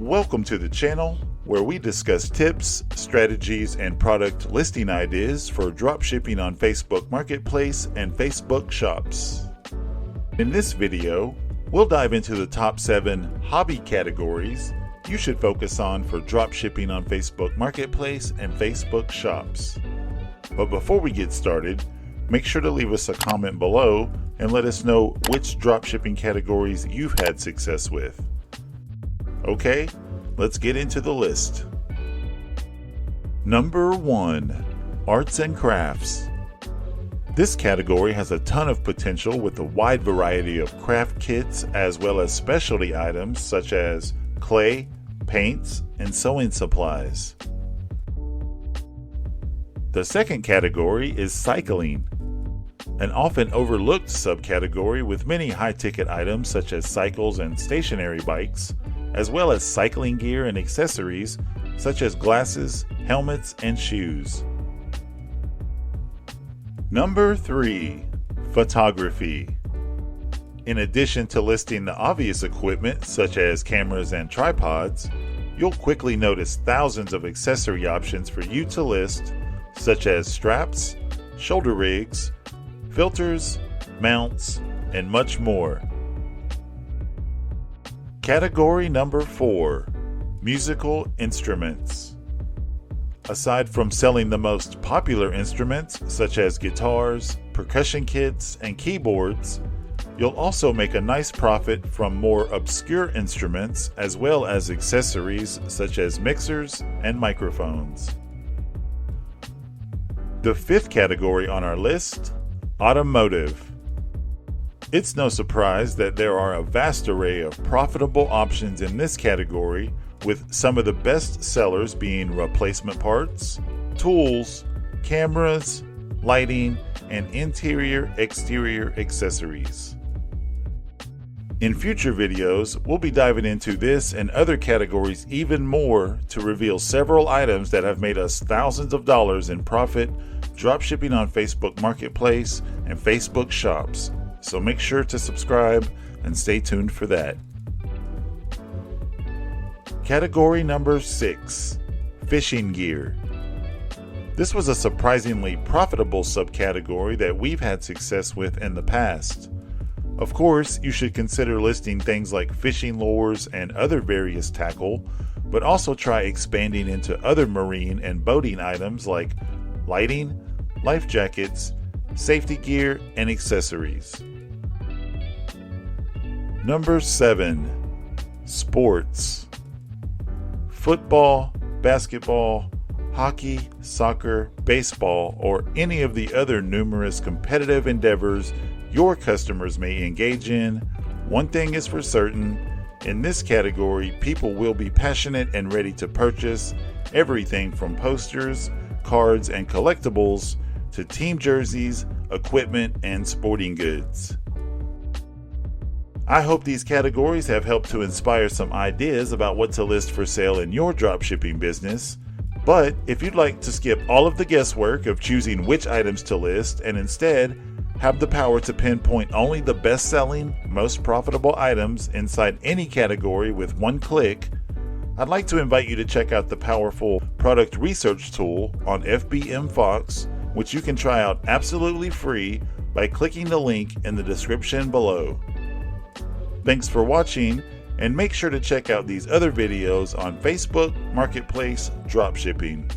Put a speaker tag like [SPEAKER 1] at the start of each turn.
[SPEAKER 1] Welcome to the channel where we discuss tips, strategies, and product listing ideas for dropshipping on Facebook Marketplace and Facebook Shops. In this video, we'll dive into the top 7 hobby categories you should focus on for dropshipping on Facebook Marketplace and Facebook Shops. But before we get started, make sure to leave us a comment below and let us know which dropshipping categories you've had success with. Okay, let's get into the list. Number 1, Arts and Crafts. This category has a ton of potential with a wide variety of craft kits as well as specialty items such as clay, paints, and sewing supplies. The second category is cycling, an often overlooked subcategory with many high-ticket items such as cycles and stationary bikes, as well as cycling gear and accessories such as glasses, helmets, and shoes. Number 3, Photography. In addition to listing the obvious equipment such as cameras and tripods, you'll quickly notice thousands of accessory options for you to list, such as straps, shoulder rigs, filters, mounts, and much more. Category number 4, Musical Instruments. Aside from selling the most popular instruments such as guitars, percussion kits, and keyboards, you'll also make a nice profit from more obscure instruments as well as accessories such as mixers and microphones. The 5th category on our list, Automotive. It's no surprise that there are a vast array of profitable options in this category, with some of the best sellers being replacement parts, tools, cameras, lighting, and interior-exterior accessories. In future videos, we'll be diving into this and other categories even more to reveal several items that have made us thousands of dollars in profit dropshipping on Facebook Marketplace and Facebook Shops. So make sure to subscribe and stay tuned for that. Category number 6, Fishing Gear. This was a surprisingly profitable subcategory that we've had success with in the past. Of course, you should consider listing things like fishing lures and other various tackle, but also try expanding into other marine and boating items like lighting, life jackets, safety gear, and accessories. Number 7, Sports. Football, basketball, hockey, soccer, baseball, or any of the other numerous competitive endeavors your customers may engage in, one thing is for certain: in this category, people will be passionate and ready to purchase everything from posters, cards, and collectibles to team jerseys, equipment, and sporting goods. I hope these categories have helped to inspire some ideas about what to list for sale in your dropshipping business. But if you'd like to skip all of the guesswork of choosing which items to list and instead have the power to pinpoint only the best-selling, most profitable items inside any category with one click, I'd like to invite you to check out the powerful product research tool on FBMFOX, which you can try out absolutely free by clicking the link in the description below. Thanks for watching, and make sure to check out these other videos on Facebook Marketplace Dropshipping.